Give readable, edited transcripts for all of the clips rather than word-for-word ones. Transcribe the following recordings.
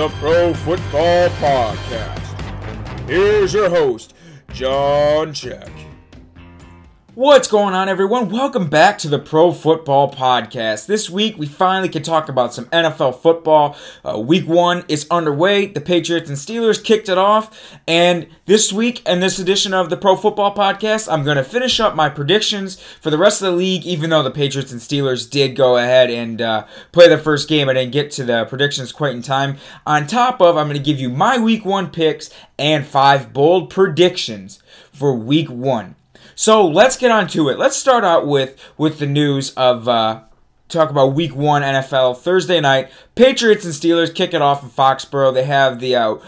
the Pro Football Podcast. Here's your host, John Check. What's going on, everyone? Welcome back to the Pro Football Podcast. This week, we finally can talk about some NFL football. Week 1 is underway. The Patriots and Steelers kicked it off. And this week, in this edition of the Pro Football Podcast, I'm going to finish up my predictions for the rest of the league, even though the Patriots and Steelers did go ahead and play the first game. I didn't get to the predictions quite in time. On top of, I'm going to give you my Week 1 picks and 5 bold predictions for Week 1. So let's get on to it. Let's start out with the news of talk about Week 1 NFL Thursday night. Patriots and Steelers kick it off in Foxborough. They have the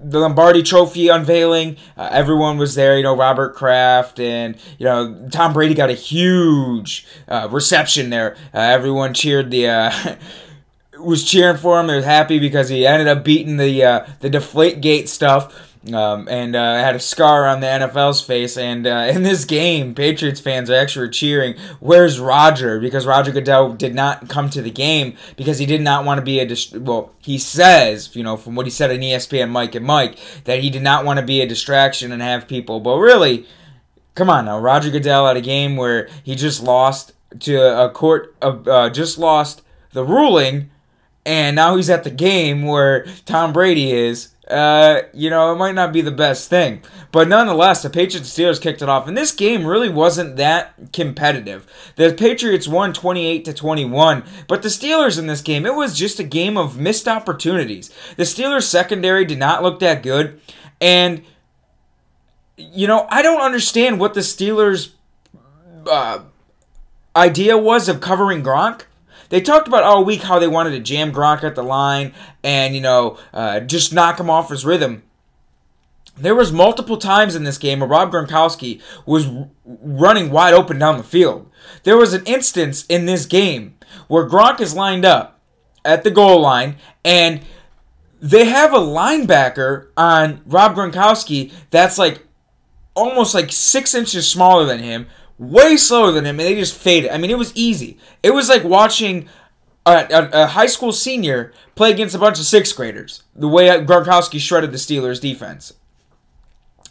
Lombardi Trophy unveiling. Everyone was there. Robert Kraft and Tom Brady got a huge reception there. Everyone cheered was cheering for him. They were happy because he ended up beating the Deflategate stuff. And had a scar on the NFL's face. And in this game, Patriots fans are actually cheering, "Where's Roger?" Because Roger Goodell did not come to the game because he did not want to be he says, from what he said on ESPN, Mike and Mike, that he did not want to be a distraction and have people. But really, come on now, Roger Goodell at a game where he just lost to a court, just lost the ruling, and now he's at the game where Tom Brady is. It might not be the best thing. But nonetheless, the Patriots and Steelers kicked it off. And this game really wasn't that competitive. The Patriots won 28-21. But the Steelers in this game, it was just a game of missed opportunities. The Steelers secondary did not look that good. And, I don't understand what the Steelers' idea was of covering Gronk. They talked about all week how they wanted to jam Gronk at the line and, just knock him off his rhythm. There was multiple times in this game where Rob Gronkowski was running wide open down the field. There was an instance in this game where Gronk is lined up at the goal line and they have a linebacker on Rob Gronkowski that's almost 6 inches smaller than him, way slower than him, and they just faded. I mean, it was easy. It was like watching a high school senior play against a bunch of 6th graders, the way Gronkowski shredded the Steelers' defense.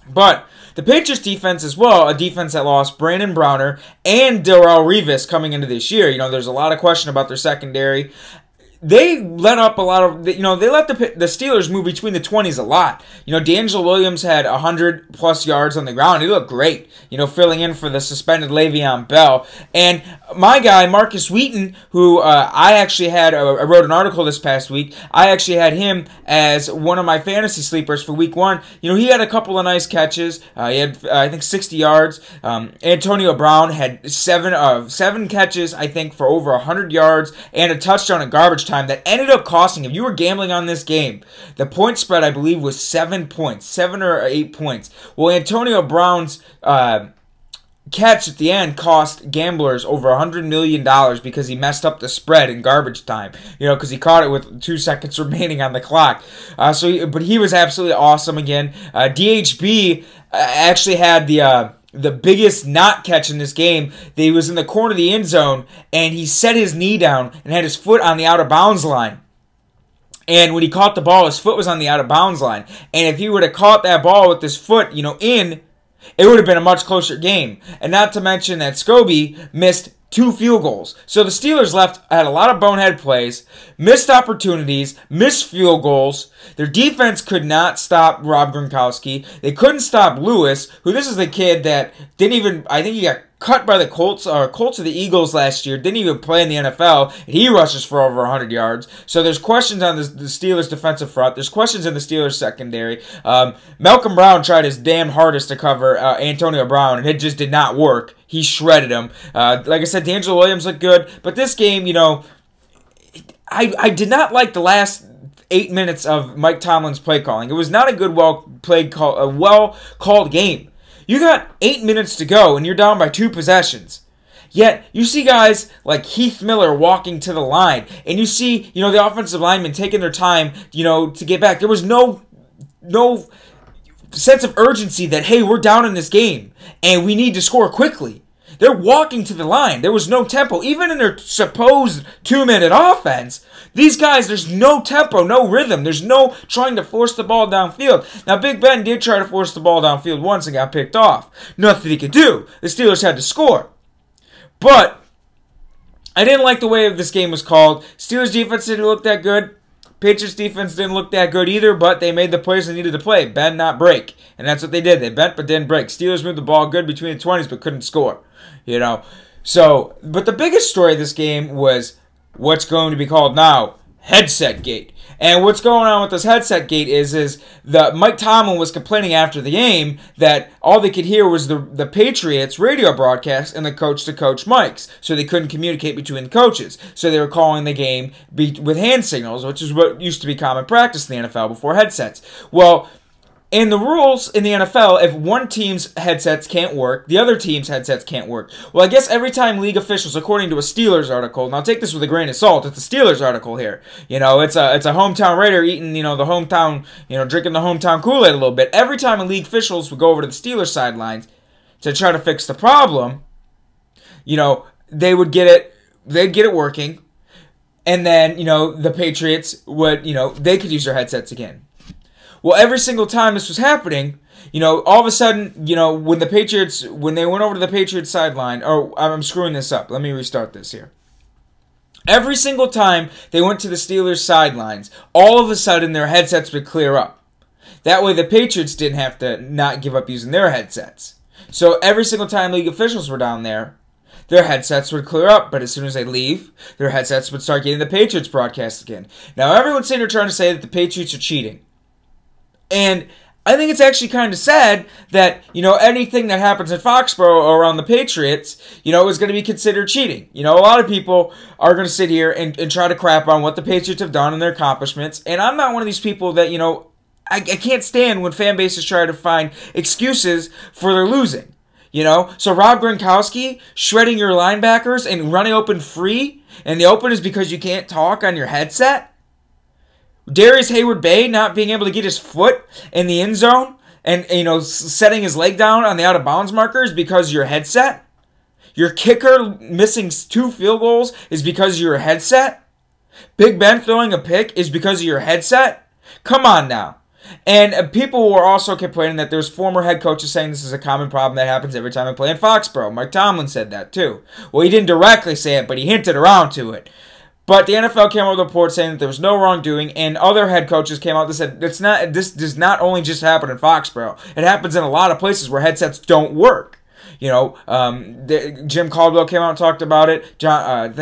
But the Patriots' defense as well, a defense that lost Brandon Browner and Darrelle Revis coming into this year. There's a lot of question about their secondary. They let up a lot of, they let the Steelers move between the 20s a lot. D'Angelo Williams had 100-plus yards on the ground. He looked great, filling in for the suspended Le'Veon Bell. And my guy, Marcus Wheaton, who I actually had, I wrote an article this past week. I actually had him as one of my fantasy sleepers for Week 1. He had a couple of nice catches. He had, I think, 60 yards. Antonio Brown had seven catches, I think, for over 100 yards and a touchdown in garbage time that ended up costing, if you were gambling on this game, the point spread, I believe, was 7 points, 7 or 8 points. Well, Antonio Brown's catch at the end cost gamblers over $100 million because he messed up the spread in garbage time, because he caught it with 2 seconds remaining on the clock. But he was absolutely awesome again. DHB actually had the biggest not catch in this game. He was in the corner of the end zone, and he set his knee down and had his foot on the out-of-bounds line. And when he caught the ball, his foot was on the out-of-bounds line. And if he would have caught that ball with his foot, in, it would have been a much closer game. And not to mention that Scobie missed 2 field goals. So the Steelers had a lot of bonehead plays, missed opportunities, missed field goals. Their defense could not stop Rob Gronkowski. They couldn't stop Lewis, who this is the kid that didn't even, I think he got cut by the Colts or the Eagles last year, didn't even play in the NFL, and he rushes for over 100 yards. So there's questions on the Steelers defensive front. There's questions in the Steelers secondary. Malcolm Brown tried his damn hardest to cover Antonio Brown, and it just did not work. He shredded him. Like I said, D'Angelo Williams looked good, but this game, I did not like the last 8 minutes of Mike Tomlin's play calling. It was not a good, well-called game. You got 8 minutes to go, and you're down by 2 possessions. Yet, you see guys like Heath Miller walking to the line, and you see, the offensive linemen taking their time, to get back. There was no sense of urgency that, hey, we're down in this game, and we need to score quickly. They're walking to the line. There was no tempo. Even in their supposed 2-minute offense, these guys, there's no tempo, no rhythm. There's no trying to force the ball downfield. Now, Big Ben did try to force the ball downfield once and got picked off. Nothing he could do. The Steelers had to score. But I didn't like the way this game was called. Steelers defense didn't look that good. Patriots defense didn't look that good either, but they made the plays they needed to play. Bend, not break. And that's what they did. They bent but didn't break. Steelers moved the ball good between the 20s but couldn't score. So, but the biggest story of this game was what's going to be called now headset gate. And what's going on with this headset gate is the Mike Tomlin was complaining after the game that all they could hear was the Patriots radio broadcast and the coach-to-coach mics. So they couldn't communicate between the coaches. So they were calling the game with hand signals, which is what used to be common practice in the NFL before headsets. Well, in the rules in the NFL, if one team's headsets can't work, the other team's headsets can't work. Well, I guess every time league officials, according to a Steelers article, now take this with a grain of salt, it's a Steelers article here. It's a hometown Raider eating, the hometown, drinking the hometown Kool-Aid a little bit. Every time a league officials would go over to the Steelers sidelines to try to fix the problem, they would they'd get it working, and then, the Patriots would, they could use their headsets again. Well, every single time this was happening, all of a sudden, when they went over to the Patriots sideline, I'm screwing this up. Let me restart this here. Every single time they went to the Steelers sidelines, all of a sudden their headsets would clear up. That way the Patriots didn't have to not give up using their headsets. So every single time league officials were down there, their headsets would clear up, but as soon as they leave, their headsets would start getting the Patriots broadcast again. Now, everyone's sitting here trying to say that the Patriots are cheating. And I think it's actually kind of sad that, anything that happens in Foxborough or around the Patriots, is going to be considered cheating. A lot of people are going to sit here and try to crap on what the Patriots have done and their accomplishments. And I'm not one of these people that, I can't stand when fan bases try to find excuses for their losing. So Rob Gronkowski shredding your linebackers and running open free, and the open is because you can't talk on your headset? Darius Hayward-Bay not being able to get his foot in the end zone and, setting his leg down on the out-of-bounds markers because of your headset? Your kicker missing 2 field goals is because of your headset? Big Ben throwing a pick is because of your headset? Come on now. And people were also complaining that there's former head coaches saying this is a common problem that happens every time I play in Foxborough. Mike Tomlin said that too. Well, he didn't directly say it, but he hinted around to it. But the NFL came out with a report saying that there was no wrongdoing, and other head coaches came out and said this does not only just happen in Foxborough. It happens in a lot of places where headsets don't work. Jim Caldwell came out and talked about it. Jack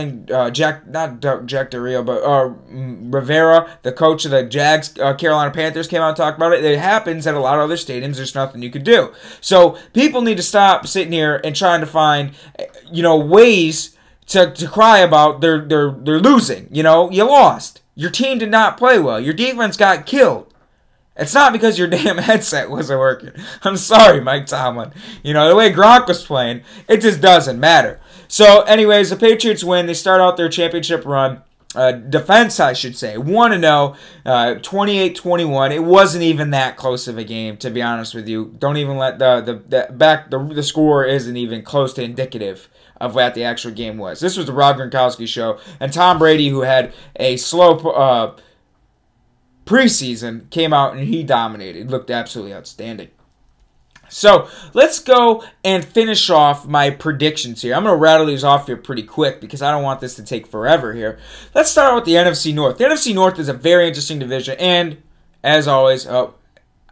Del Rio, but Rivera, the coach of the Jags, Carolina Panthers, came out and talked about it. It happens at a lot of other stadiums. There's nothing you could do. So people need to stop sitting here and trying to find, ways to cry about they're losing. You lost. Your team did not play well. Your defense got killed. It's not because your damn headset wasn't working. I'm sorry, Mike Tomlin. The way Gronk was playing, it just doesn't matter. So, anyways, the Patriots win. They start out their championship run. Defense, I should say. 1-0, 28-21. It wasn't even that close of a game, to be honest with you. Don't even let the score isn't even close to indicative of what the actual game was. This was the Rob Gronkowski show, and Tom Brady, who had a slow preseason, came out and he dominated. Looked absolutely outstanding. So, let's go and finish off my predictions here. I'm going to rattle these off here pretty quick because I don't want this to take forever here. Let's start out with the NFC North. The NFC North is a very interesting division, and as always,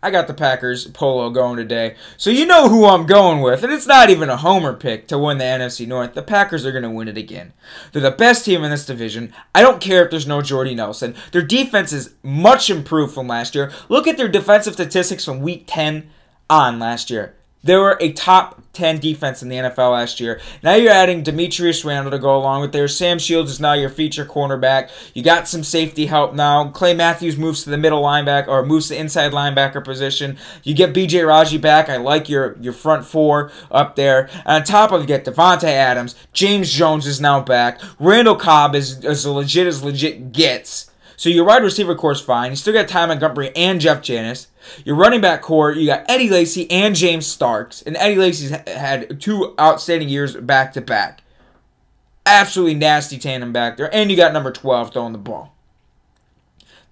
I got the Packers polo going today. So you know who I'm going with. And it's not even a homer pick to win the NFC North. The Packers are going to win it again. They're the best team in this division. I don't care if there's no Jordy Nelson. Their defense is much improved from last year. Look at their defensive statistics from Week 10 on last year. They were a top 10 defense in the NFL last year. Now you're adding Demetrius Randall to go along with there. Sam Shields is now your feature cornerback. You got some safety help now. Clay Matthews moves to the middle linebacker, or moves to inside linebacker position. You get B.J. Raji back. I like your front four up there. And on top of it, you get Devontae Adams. James Jones is now back. Randall Cobb is as legit gets. So your wide receiver core is fine. You still got Ty Montgomery and Jeff Janis. Your running back core, you got Eddie Lacy and James Starks. And Eddie Lacy's had 2 outstanding years back to back. Absolutely nasty tandem back there. And you got number 12 throwing the ball.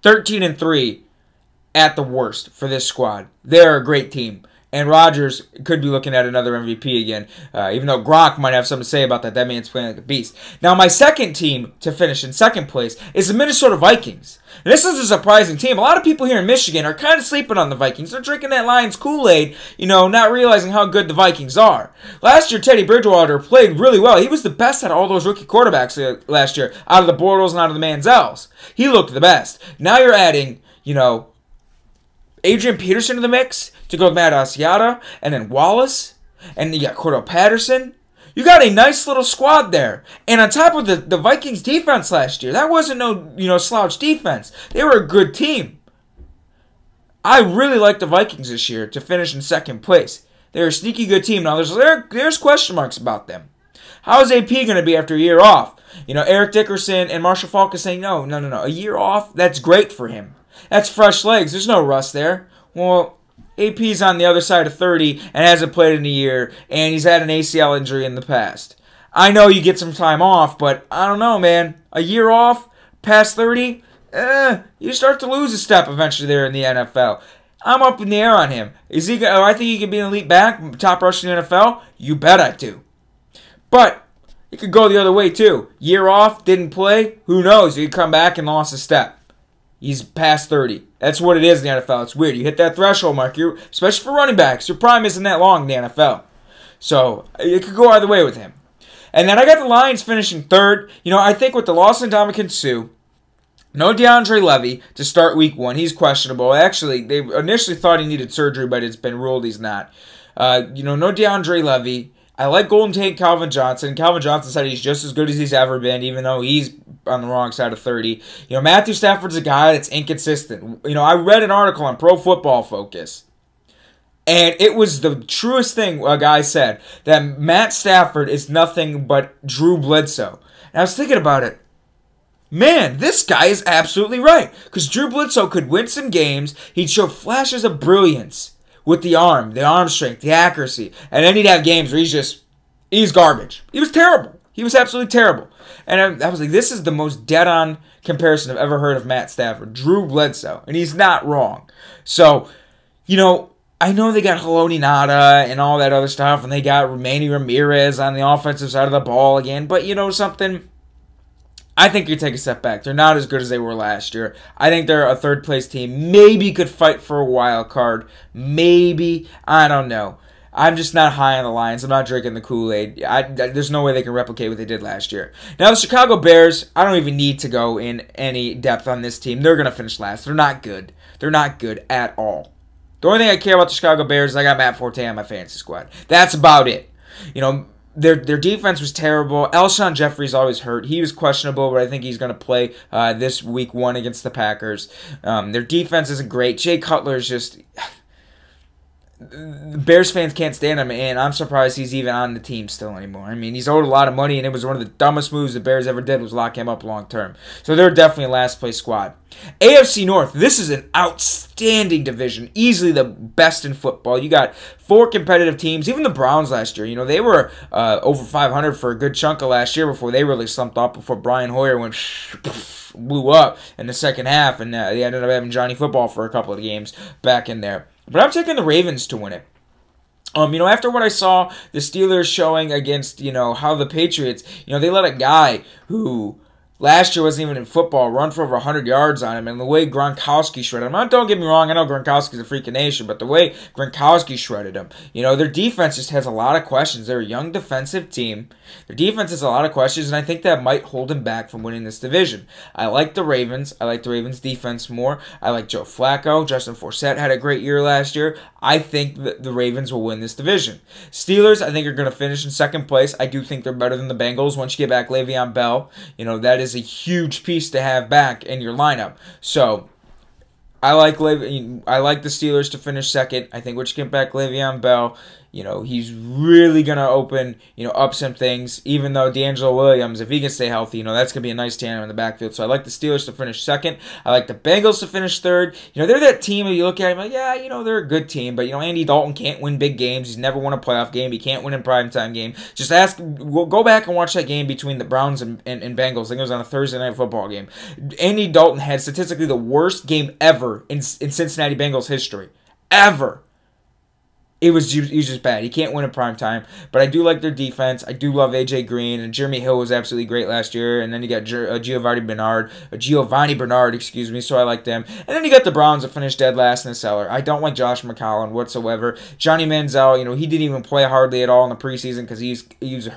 13-3 at the worst for this squad. They're a great team. And Rodgers could be looking at another MVP again. Even though Gronk might have something to say about that. That man's playing like a beast. Now, my second team to finish in second place is the Minnesota Vikings. And this is a surprising team. A lot of people here in Michigan are kind of sleeping on the Vikings. They're drinking that Lions Kool-Aid, not realizing how good the Vikings are. Last year, Teddy Bridgewater played really well. He was the best out of all those rookie quarterbacks last year, out of the Bortles and out of the Manziels. He looked the best. Now you're adding, Adrian Peterson to the mix to go with Matt Asiata, and then Wallace, and you got Cordell Patterson. You got a nice little squad there. And on top of the Vikings defense last year, that wasn't no slouch defense. They were a good team. I really like the Vikings this year to finish in second place. They're a sneaky good team. Now there's question marks about them. How is AP going to be after a year off? Eric Dickerson and Marshall Faulk is saying no. A year off, that's great for him. That's fresh legs. There's no rust there. Well, AP's on the other side of 30 and hasn't played in a year, and he's had an ACL injury in the past. I know you get some time off, but I don't know, man. A year off, past 30, you start to lose a step eventually there in the NFL. I'm up in the air on him. I think he can be an elite back, top rusher in the NFL? You bet I do. But it could go the other way, too. Year off, didn't play, who knows? He could come back and lost a step. He's past 30. That's what it is in the NFL. It's weird. You hit that threshold mark, especially for running backs. Your prime isn't that long in the NFL. So it could go either way with him. And then I got the Lions finishing third. I think with the loss of Ndamukong Suh, no DeAndre Levy to start week 1. He's questionable. Actually, they initially thought he needed surgery, but it's been ruled he's not. No DeAndre Levy. I like Golden Tate Calvin Johnson. Calvin Johnson said he's just as good as he's ever been, even though he's on the wrong side of 30. Matthew Stafford's a guy that's inconsistent. I read an article on Pro Football Focus, and it was the truest thing a guy said, that Matt Stafford is nothing but Drew Bledsoe. And I was thinking about it. Man, this guy is absolutely right, because Drew Bledsoe could win some games. He'd show flashes of brilliance with the arm strength, the accuracy. And then he'd have games where he's garbage. He was terrible. He was absolutely terrible. And I was like, this is the most dead-on comparison I've ever heard of Matt Stafford. Drew Bledsoe. And he's not wrong. So, I know they got Haloti Ngata and all that other stuff, and they got Manny Ramirez on the offensive side of the ball again. But something? I think you take a step back. They're not as good as they were last year. I think they're a third-place team. Maybe could fight for a wild card. Maybe. I don't know. I'm just not high on the Lions. I'm not drinking the Kool-Aid. There's no way they can replicate what they did last year. Now, the Chicago Bears, I don't even need to go in any depth on this team. They're going to finish last. They're not good. They're not good at all. The only thing I care about the Chicago Bears is I got Matt Forte on my fantasy squad. That's about it. Their defense was terrible. Alshon Jeffrey's always hurt. He was questionable, but I think he's going to play this week 1 against the Packers. Their defense isn't great. Jay Cutler is just... Bears fans can't stand him, and I'm surprised he's even on the team still anymore. I mean, he's owed a lot of money, and it was one of the dumbest moves the Bears ever did was lock him up long term. So they're definitely a last-place squad. AFC North, this is an outstanding division, easily the best in football. You got 4 competitive teams. Even the Browns last year, they were over 500 for a good chunk of last year before they really slumped off, before Brian Hoyer blew up in the second half, and they ended up having Johnny Football for a couple of games back in there. But I'm taking the Ravens to win it. After what I saw the Steelers showing against, how the Patriots, they let a guy who last year wasn't even in football run for over 100 yards on him, and the way Gronkowski shredded him. Don't get me wrong, I know Gronkowski's a freak of nation, but the way Gronkowski shredded him, their defense just has a lot of questions. They're a young defensive team. Their defense has a lot of questions, and I think that might hold them back from winning this division. I like the Ravens. I like the Ravens' defense more. I like Joe Flacco. Justin Forsett had a great year last year. I think that the Ravens will win this division. Steelers, I think, are going to finish in second place. I do think they're better than the Bengals once you get back Le'Veon Bell. That is a huge piece to have back in your lineup. So I like the Steelers to finish second. I think once you get back Le'Veon Bell, he's really going to open, up some things, even though D'Angelo Williams, if he can stay healthy, that's going to be a nice tandem in the backfield. So I like the Steelers to finish second. I like the Bengals to finish third. They're that team, you look at them like, yeah, they're a good team, but, Andy Dalton can't win big games. He's never won a playoff game. He can't win a primetime game. Just go back and watch that game between the Browns and Bengals. I think it was on a Thursday night football game. Andy Dalton had statistically the worst game ever in Cincinnati Bengals history. Ever. He was just bad. He can't win a prime time. But I do like their defense. I do love A.J. Green. And Jeremy Hill was absolutely great last year. And then you got Giovanni Bernard. So I like them. And then you got the Browns that finished dead last in the cellar. I don't like Josh McCown whatsoever. Johnny Manziel, he didn't even play hardly at all in the preseason because he was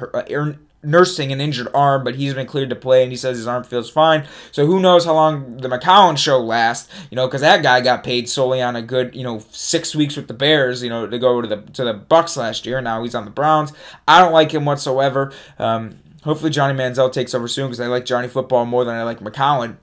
nursing an injured arm, but he's been cleared to play, and he says his arm feels fine. So who knows how long the McCown show lasts, because that guy got paid solely on a good, 6 weeks with the Bears, to go to the Bucks last year. Now he's on the Browns. I don't like him whatsoever. Hopefully Johnny Manziel takes over soon because I like Johnny football more than I like McCown.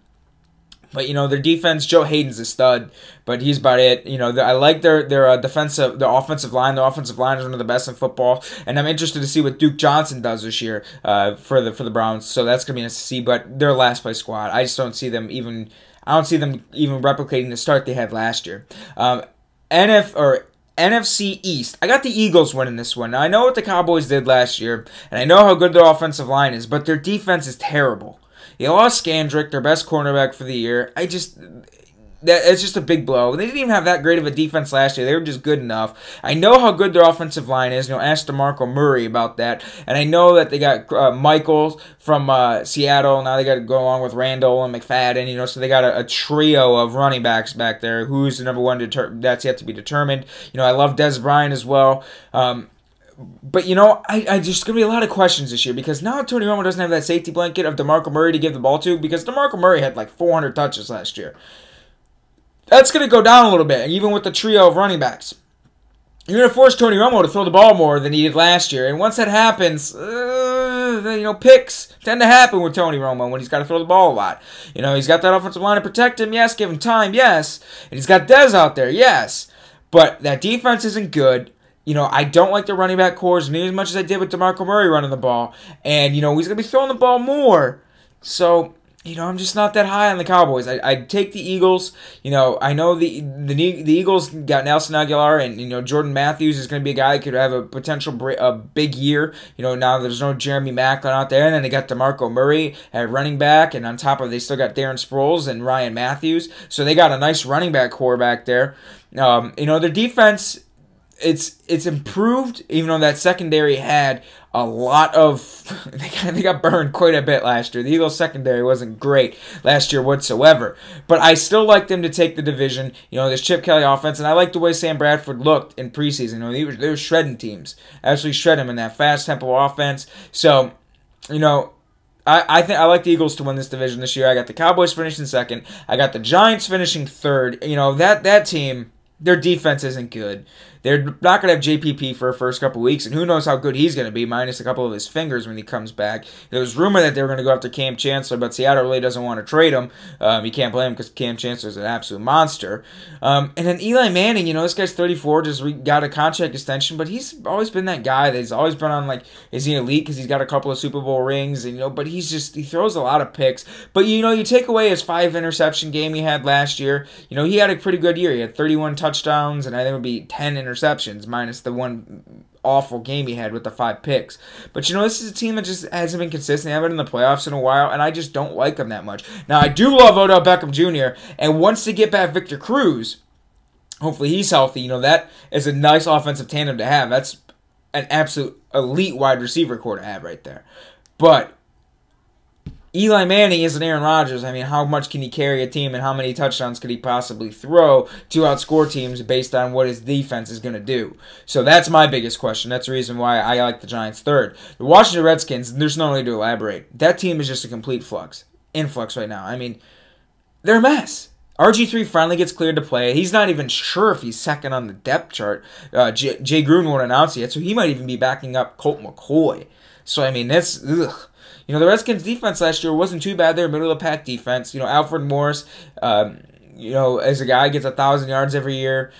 But, their defense, Joe Hayden's a stud, but he's about it. I like their offensive line. Their offensive line is one of the best in football, and I'm interested to see what Duke Johnson does this year for the Browns. So that's going to be nice to see, but they're a last-place squad. I just don't see them even replicating the start they had last year. NFC East. I got the Eagles winning this one. Now, I know what the Cowboys did last year, and I know how good their offensive line is, but their defense is terrible. They lost Scandrick, their best cornerback for the year. It's just a big blow. They didn't even have that great of a defense last year. They were just good enough. I know how good their offensive line is. Ask DeMarco Murray about that. And I know that they got Michaels from Seattle. Now they got to go along with Randall and McFadden. So they got a trio of running backs back there. Who's the number one? That's yet to be determined. I love Des Bryant as well. But, I just going to be a lot of questions this year because now Tony Romo doesn't have that safety blanket of DeMarco Murray to give the ball to because DeMarco Murray had like 400 touches last year. That's going to go down a little bit, even with the trio of running backs. You're going to force Tony Romo to throw the ball more than he did last year. And once that happens, picks tend to happen with Tony Romo when he's got to throw the ball a lot. He's got that offensive line to protect him, yes. Give him time, yes. And he's got Dez out there, yes. But that defense isn't good. I don't like the running back cores nearly as much as I did with DeMarco Murray running the ball. And, he's going to be throwing the ball more. So, I'm just not that high on the Cowboys. I'd take the Eagles. I know the Eagles got Nelson Aguilar and, Jordan Matthews is going to be a guy that could have a potential big year. Now there's no Jeremy Maclin out there. And then they got DeMarco Murray at running back. And on top of it, they still got Darren Sproles and Ryan Matthews. So they got a nice running back core back there. Their defense... It's improved, even though that secondary had a lot of... They got burned quite a bit last year. The Eagles secondary wasn't great last year whatsoever. But I still like them to take the division. This Chip Kelly offense, and I like the way Sam Bradford looked in preseason. They were shredding teams. Absolutely shred them in that fast tempo offense. So, I think I like the Eagles to win this division this year. I got the Cowboys finishing second. I got the Giants finishing third. That team... Their defense isn't good. They're not going to have JPP for the first couple weeks, and who knows how good he's going to be, minus a couple of his fingers when he comes back. There was rumor that they were going to go after Cam Chancellor, but Seattle really doesn't want to trade him. You can't blame him because Cam Chancellor is an absolute monster. And then Eli Manning, this guy's 34, just got a contract extension, but he's always been that guy that he's always been on, is he elite because he's got a couple of Super Bowl rings, and but he throws a lot of picks. But, you take away his 5-interception game he had last year, he had a pretty good year. He had 31 touchdowns, and I think it would be 10 interceptions, minus the one awful game he had with the 5 picks. But, this is a team that just hasn't been consistent. They haven't been in the playoffs in a while, and I just don't like them that much. Now, I do love Odell Beckham Jr., and once they get back Victor Cruz, hopefully he's healthy, that is a nice offensive tandem to have. That's an absolute elite wide receiver core to have right there. But Eli Manning isn't Aaron Rodgers. I mean, how much can he carry a team and how many touchdowns could he possibly throw to outscore teams based on what his defense is going to do? So that's my biggest question. That's the reason why I like the Giants third. The Washington Redskins, there's no way to elaborate. That team is just a complete influx right now. I mean, they're a mess. RG3 finally gets cleared to play. He's not even sure if he's second on the depth chart. Jay Gruden won't announce it yet, so he might even be backing up Colt McCoy. So, I mean, that's... Ugh. The Redskins' defense last year wasn't too bad. They're middle-of-the-pack defense. Alfred Morris, as a guy, gets 1,000 yards every year.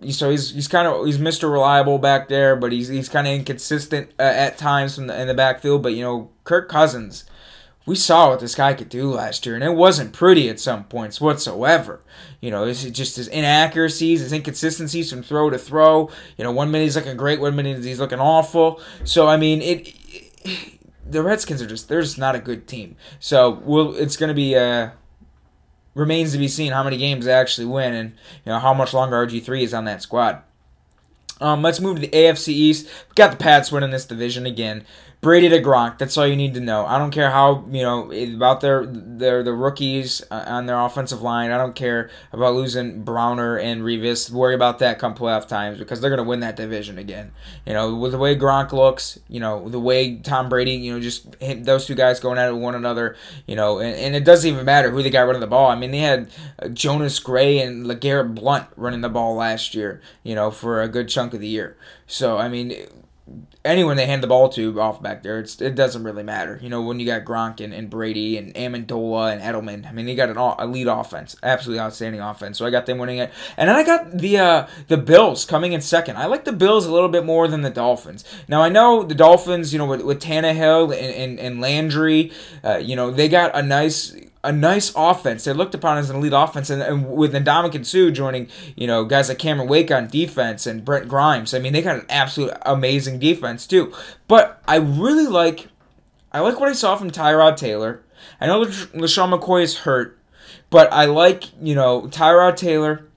So he's Mr. Reliable back there, but he's kind of inconsistent at times in the backfield. But Kirk Cousins, we saw what this guy could do last year, and it wasn't pretty at some points whatsoever. It's just his inaccuracies, his inconsistencies from throw to throw. 1 minute he's looking great, 1 minute he's looking awful. So I mean, the Redskins they're just not a good team. So it's going to be remains to be seen how many games they actually win, and how much longer RG3 is on that squad. Let's move to the AFC East. We got the Pats winning this division again. Brady to Gronk. That's all you need to know. I don't care how about the rookies on their offensive line. I don't care about losing Browner and Revis. Worry about that come playoff times, because they're gonna win that division again. With the way Gronk looks, the way Tom Brady, just those two guys going at it with one another. And it doesn't even matter who they got running the ball. I mean, they had Jonas Gray and LeGarrette Blount running the ball last year. For a good chunk of the year. So I mean, anyone they hand the ball to off back there, it doesn't really matter. When you got Gronk and Brady and Amendola and Edelman, I mean, you got an elite offense, absolutely outstanding offense. So I got them winning it, and then I got the Bills coming in second. I like the Bills a little bit more than the Dolphins. Now I know the Dolphins, with Tannehill and Landry, they got a nice offense. They're looked upon as an elite offense, and with Ndamukong Suh joining, guys like Cameron Wake on defense and Brent Grimes. I mean, they got an absolute amazing defense too. But I really like what I saw from Tyrod Taylor. I know LaShawn McCoy is hurt, but I like Tyrod Taylor.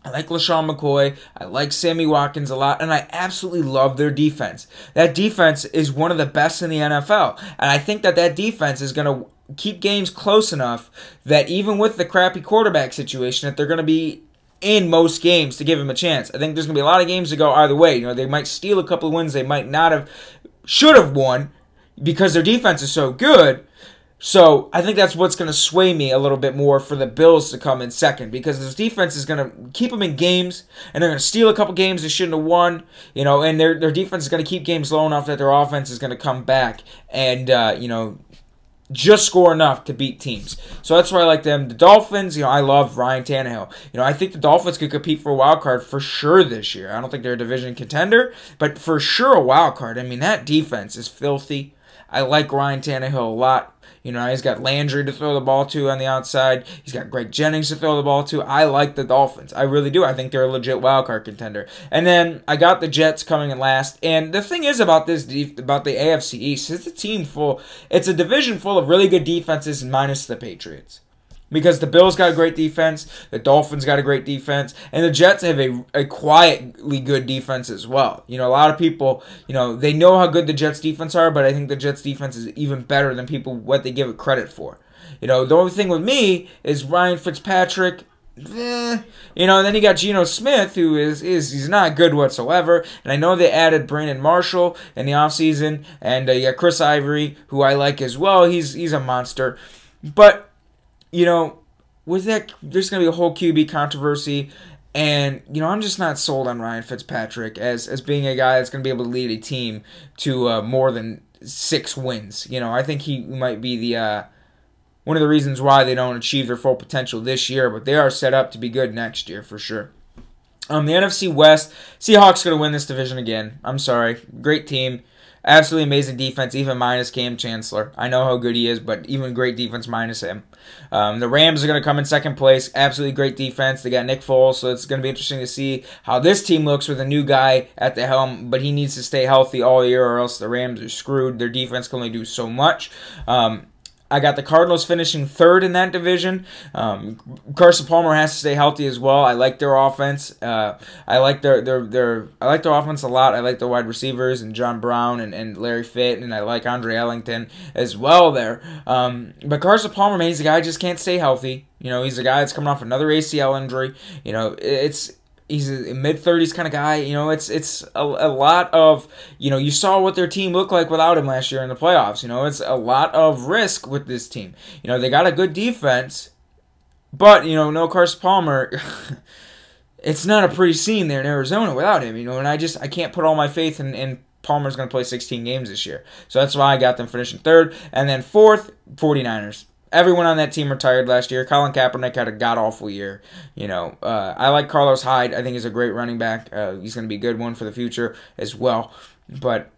I like LaShawn McCoy. I like Sammy Watkins a lot, and I absolutely love their defense. That defense is one of the best in the NFL, and I think that defense is going to keep games close enough that even with the crappy quarterback situation, that they're going to be in most games to give him a chance. I think there's going to be a lot of games to go either way. They might steal a couple of wins they might not have, should have won, because their defense is so good. So I think that's what's going to sway me a little bit more for the Bills to come in second, because this defense is going to keep them in games, and they're going to steal a couple games they shouldn't have won, and their defense is going to keep games low enough that their offense is going to come back and, just score enough to beat teams. So that's why I like them. The Dolphins, I love Ryan Tannehill. I think the Dolphins could compete for a wild card for sure this year. I don't think they're a division contender, but for sure a wild card. I mean, that defense is filthy. I like Ryan Tannehill a lot. He's got Landry to throw the ball to on the outside. He's got Greg Jennings to throw the ball to. I like the Dolphins. I really do. I think they're a legit wildcard contender. And then I got the Jets coming in last. And the thing is about the AFC East, it's a division full of really good defenses minus the Patriots. Because the Bills got a great defense, the Dolphins got a great defense, and the Jets have a quietly good defense as well. A lot of people, they know how good the Jets defense are, but I think the Jets defense is even better than what they give it credit for. The only thing with me is Ryan Fitzpatrick. And then you got Geno Smith, who he's not good whatsoever. And I know they added Brandon Marshall in the offseason, and you got Chris Ivory, who I like as well. He's a monster. But with that, there's going to be a whole QB controversy, and, I'm just not sold on Ryan Fitzpatrick as being a guy that's going to be able to lead a team to more than 6 wins. I think he might be the one of the reasons why they don't achieve their full potential this year, but they are set up to be good next year for sure. The NFC West, Seahawks going to win this division again. I'm sorry. Great team. Absolutely amazing defense, even minus Cam Chancellor. I know how good he is, but even great defense minus him. The Rams are going to come in second place. Absolutely great defense. They got Nick Foles, so it's going to be interesting to see how this team looks with a new guy at the helm, but he needs to stay healthy all year or else the Rams are screwed. Their defense can only do so much. I got the Cardinals finishing third in that division. Carson Palmer has to stay healthy as well. I like their offense. I like their offense a lot. I like their wide receivers and John Brown and Larry Fitt, and I like Andre Ellington as well there. But Carson Palmer, man, he's a guy who just can't stay healthy. He's a guy that's coming off another ACL injury. He's a mid-30s kind of guy. It's a lot of, you saw what their team looked like without him last year in the playoffs. It's a lot of risk with this team. They got a good defense, but, no Carson Palmer. It's not a pretty scene there in Arizona without him, and I can't put all my faith in Palmer's going to play 16 games this year. So that's why I got them finishing third. And then fourth, 49ers. Everyone on that team retired last year. Colin Kaepernick had a god-awful year. I like Carlos Hyde. I think he's a great running back. He's going to be a good one for the future as well. But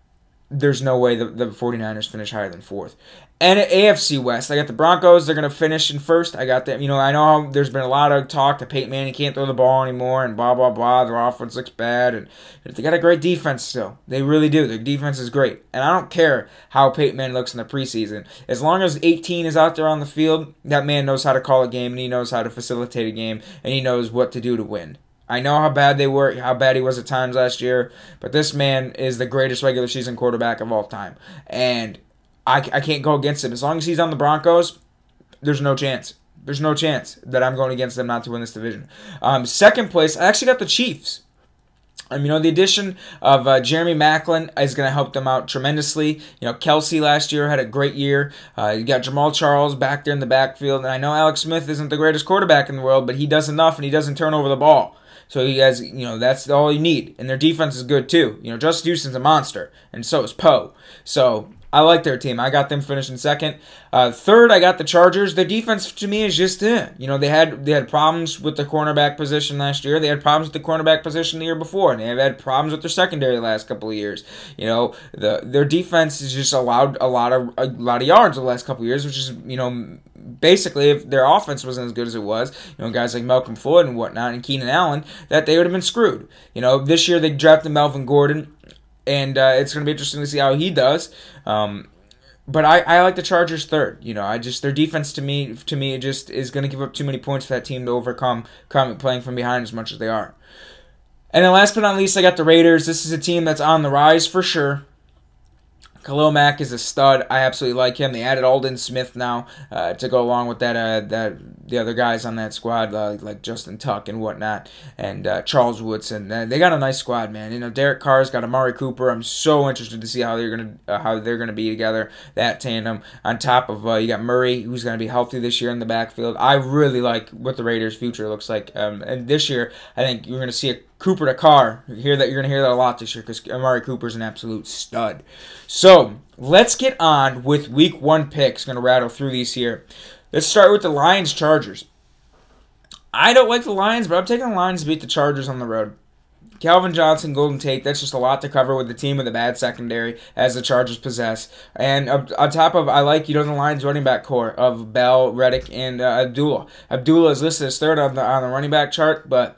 there's no way the 49ers finish higher than 4th. And at AFC West, I got the Broncos. They're going to finish in 1st. I got them. I know there's been a lot of talk that Peyton Manning can't throw the ball anymore and blah, blah, blah. Their offense looks bad. And they got a great defense still. They really do. Their defense is great. And I don't care how Peyton Manning looks in the preseason. As long as 18 is out there on the field, that man knows how to call a game and he knows how to facilitate a game and he knows what to do to win. I know how bad they were, how bad he was at times last year, but this man is the greatest regular season quarterback of all time. And I can't go against him. As long as he's on the Broncos, there's no chance. There's no chance that I'm going against them not to win this division. Second place, I actually got the Chiefs. The addition of Jeremy Maclin is going to help them out tremendously. Kelsey last year had a great year. You got Jamal Charles back there in the backfield. And I know Alex Smith isn't the greatest quarterback in the world, but he does enough and he doesn't turn over the ball. So you guys, that's all you need. And their defense is good too. Justin Houston's a monster, and so is Poe. So I like their team. I got them finishing 2nd. 3rd, I got the Chargers. Their defense to me is just they had problems with the cornerback position last year. They had problems with the cornerback position the year before, and they have had problems with their secondary the last couple of years. Their defense has just allowed a lot of yards the last couple of years, which is basically, if their offense wasn't as good as it was, guys like Malcolm Floyd and whatnot and Keenan Allen, that they would have been screwed. This year they drafted Melvin Gordon, and it's going to be interesting to see how he does. But I like the Chargers 3rd. Their defense to me just is going to give up too many points for that team to overcome playing from behind as much as they are. And then last but not least, I got the Raiders. This is a team that's on the rise for sure. Khalil Mack is a stud. I absolutely like him. They added Aldon Smith now to go along with the other guys on that squad, like Justin Tuck and whatnot, and Charles Woodson. They got a nice squad, man. Derek Carr's got Amari Cooper. I'm so interested to see how they're gonna be together. That tandem on top of you got Murray, who's gonna be healthy this year in the backfield. I really like what the Raiders' future looks like. And this year, I think you're gonna see a Cooper to Carr. You're gonna hear that a lot this year because Amari Cooper's an absolute stud. So let's get on with Week 1 picks. Going to rattle through these here. Let's start with the Lions-Chargers. I don't like the Lions, but I'm taking the Lions to beat the Chargers on the road. Calvin Johnson, Golden Tate, that's just a lot to cover with the team with a bad secondary as the Chargers possess. And on top of, I like, the Lions running back core of Bell, Reddick, and Abdullah. Abdullah is listed as 3rd on the running back chart, but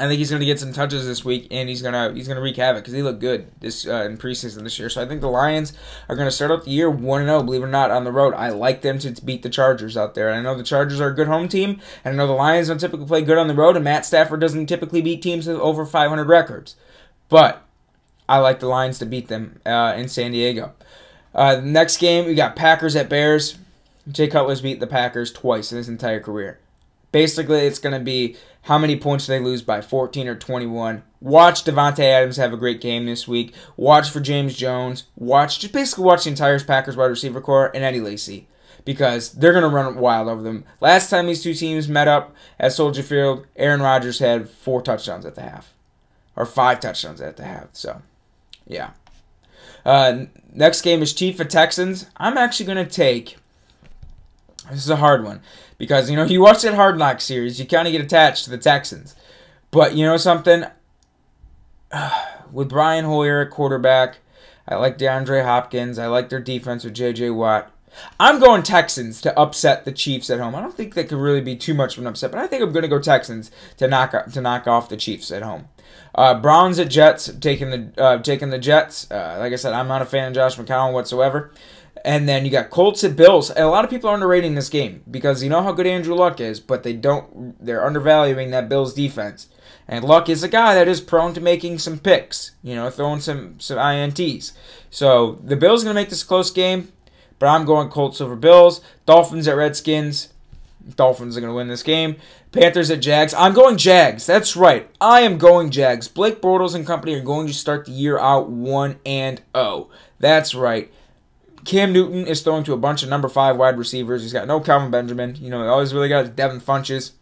I think he's going to get some touches this week, and he's gonna wreak havoc because he looked good this in preseason this year. So I think the Lions are going to start out the year 1-0, believe it or not, on the road. I like them to beat the Chargers out there. And I know the Chargers are a good home team, and I know the Lions don't typically play good on the road, and Matt Stafford doesn't typically beat teams with over 500 records. But I like the Lions to beat them in San Diego. Next game, we got Packers at Bears. Jay Cutler's beat the Packers twice in his entire career. Basically, it's going to be how many points they lose by, 14 or 21. Watch Devontae Adams have a great game this week. Watch for James Jones. Basically watch the entire Packers wide receiver core and Eddie Lacy because they're going to run wild over them. Last time these two teams met up at Soldier Field, Aaron Rodgers had 4 touchdowns at the half. Or 5 touchdowns at the half. So, yeah. Next game is Chiefs at Texans. I'm actually going to take... This is a hard one. Because, you watch that Hard Knock series, you kind of get attached to the Texans. But, something? With Brian Hoyer at quarterback, I like DeAndre Hopkins. I like their defense with J.J. Watt. I'm going Texans to upset the Chiefs at home. I don't think that could really be too much of an upset, but I think I'm going to go Texans to knock off the Chiefs at home. Browns at Jets, taking the Jets. Like I said, I'm not a fan of Josh McCown whatsoever. And then you got Colts at Bills. And a lot of people are underrating this game because you know how good Andrew Luck is, but they're undervaluing that Bills defense. And Luck is a guy that is prone to making some picks, throwing some INTs. So the Bills are going to make this a close game, but I'm going Colts over Bills. Dolphins at Redskins. Dolphins are going to win this game. Panthers at Jags. I'm going Jags. That's right. I am going Jags. Blake Bortles and company are going to start the year out 1-0. That's right. Cam Newton is throwing to a bunch of number 5 wide receivers. He's got no Calvin Benjamin. All he's really got is Devin Funches.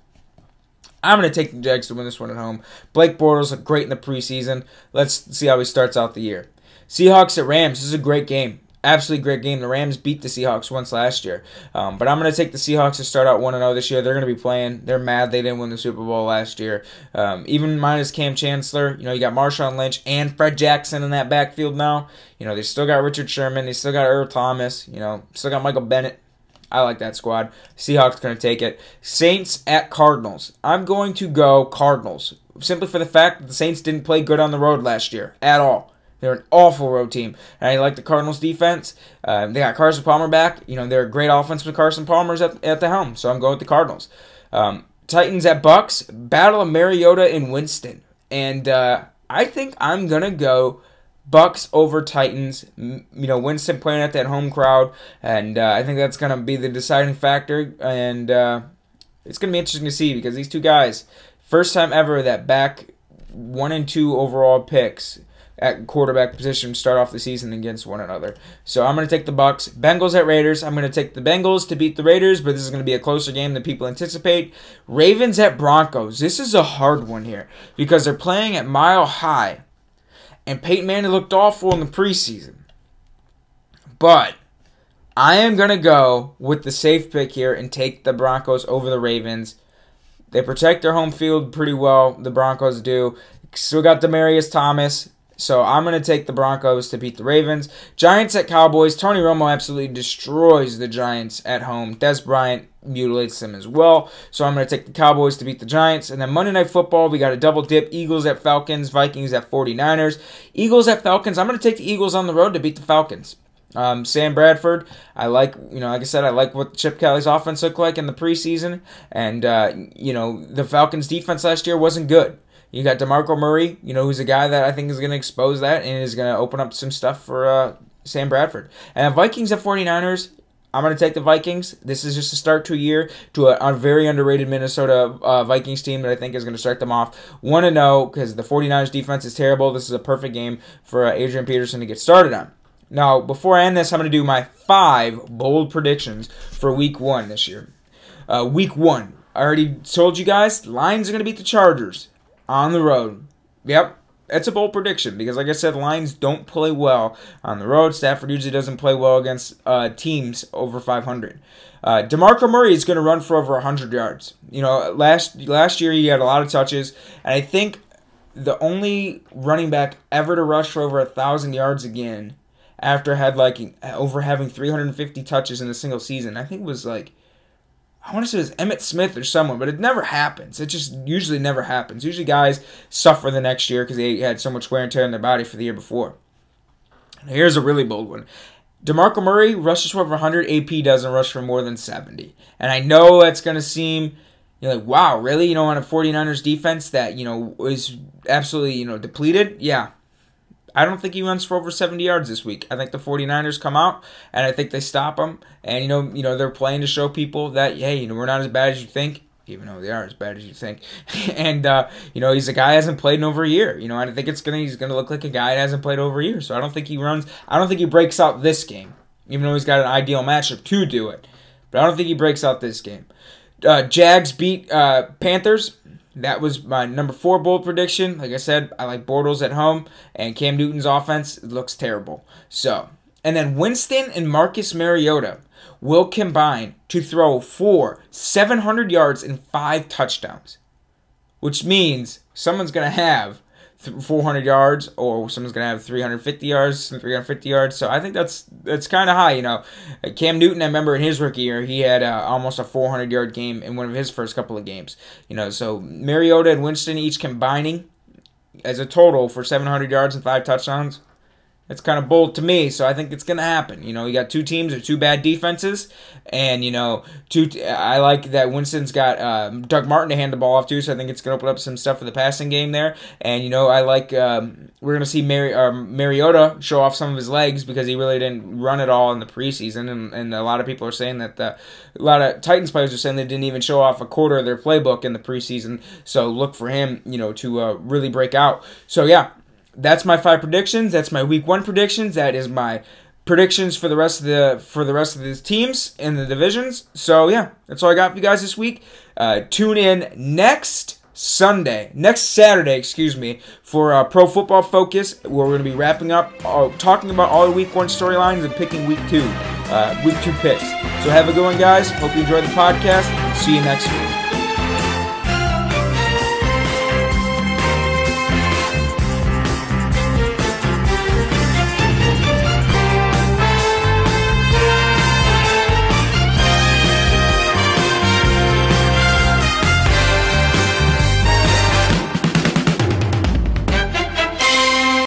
I'm going to take the Jags to win this one at home. Blake Bortles looked great in the preseason. Let's see how he starts out the year. Seahawks at Rams. This is a great game. absolutely great game. The Rams beat the Seahawks once last year. But I'm going to take the Seahawks to start out 1-0 this year. They're going to be playing. They're mad they didn't win the Super Bowl last year. Even minus Cam Chancellor, you got Marshawn Lynch and Fred Jackson in that backfield now. They still got Richard Sherman. They still got Earl Thomas. Still got Michael Bennett. I like that squad. Seahawks going to take it. Saints at Cardinals. I'm going to go Cardinals, simply for the fact that the Saints didn't play good on the road last year at all. They're an awful road team. And I like the Cardinals' defense. They got Carson Palmer back. They're a great offense with Carson Palmer's at the helm. So I'm going with the Cardinals. Titans at Bucks. Battle of Mariota and Winston. And I think I'm going to go Bucks over Titans. Winston playing at that home crowd. And I think that's going to be the deciding factor. And it's going to be interesting to see because these two guys, first time ever that back 1 and 2 overall picks at quarterback position start off the season against one another. So I'm going to take the Bucks. Bengals at Raiders. I'm going to take the Bengals to beat the Raiders, but this is going to be a closer game than people anticipate. Ravens at Broncos. This is a hard one here because they're playing at Mile High, and Peyton Manning looked awful in the preseason. But I am going to go with the safe pick here and take the Broncos over the Ravens. They protect their home field pretty well, the Broncos do. Still got Demaryius Thomas. So I'm going to take the Broncos to beat the Ravens. Giants at Cowboys. Tony Romo absolutely destroys the Giants at home. Des Bryant mutilates them as well. So I'm going to take the Cowboys to beat the Giants. And then Monday Night Football, we got a double dip. Eagles at Falcons. Vikings at 49ers. Eagles at Falcons. I'm going to take the Eagles on the road to beat the Falcons. Sam Bradford, I like, like I said, I like what Chip Kelly's offense looked like in the preseason. And, the Falcons' defense last year wasn't good. You got DeMarco Murray, who's a guy that I think is going to expose that and is going to open up some stuff for Sam Bradford. And Vikings at 49ers, I'm going to take the Vikings. This is just a start to a year to a very underrated Minnesota Vikings team that I think is going to start them off 1-0 because the 49ers defense is terrible. This is a perfect game for Adrian Peterson to get started on. Now, before I end this, I'm going to do my 5 bold predictions for Week 1 this year. Week 1, I already told you guys, Lions are going to beat the Chargers on the road. Yep, that's a bold prediction because, like I said, Lions don't play well on the road. Stafford usually doesn't play well against teams over 500. DeMarco Murray is going to run for over 100 yards. Last year he had a lot of touches, and I think the only running back ever to rush for over 1,000 yards again after having 350 touches in a single season, I think it was I want to say it was Emmitt Smith or someone, but it never happens. It just usually never happens. Usually guys suffer the next year because they had so much wear and tear in their body for the year before. Here's a really bold one. DeMarco Murray rushes for over 100. AP doesn't rush for more than 70. And I know that's going to seem wow, really? On a 49ers defense that, is absolutely, depleted? Yeah. I don't think he runs for over 70 yards this week. I think the 49ers come out, and I think they stop him. And, they're playing to show people that, hey, we're not as bad as you think, even though they are as bad as you think. And, he's a guy who hasn't played in over a year. I think he's going to look like a guy that hasn't played over a year. So I don't think he runs. I don't think he breaks out this game, even though he's got an ideal matchup to do it. But I don't think he breaks out this game. Jags beat Panthers. That was my number 4 bold prediction. Like I said, I like Bortles at home, and Cam Newton's offense looks terrible. So, and then Winston and Marcus Mariota will combine to throw for 700 yards and 5 touchdowns, which means someone's going to have 400 yards, or someone's going to have 350 yards and 350 yards. So I think that's kind of high, Cam Newton, I remember in his rookie year, he had almost a 400-yard game in one of his first couple of games. So Mariota and Winston each combining as a total for 700 yards and 5 touchdowns. It's kind of bold to me, so I think it's going to happen. You got 2 teams with 2 bad defenses, and, I like that Winston's got Doug Martin to hand the ball off to, so I think it's going to open up some stuff for the passing game there. And, I like we're going to see Mariota show off some of his legs because he really didn't run at all in the preseason, and a lot of people are saying that a lot of Titans players are saying they didn't even show off a quarter of their playbook in the preseason, so look for him, to really break out. So, yeah. That's my 5 predictions. That's my Week 1 predictions. That is my predictions for the rest of the teams in the divisions. So yeah, that's all I got for you guys this week. Tune in next Saturday, for Pro Football Focus, where we're going to be wrapping up, talking about all the Week 1 storylines and picking Week 2 picks. So have a good one, guys. Hope you enjoyed the podcast. See you next week.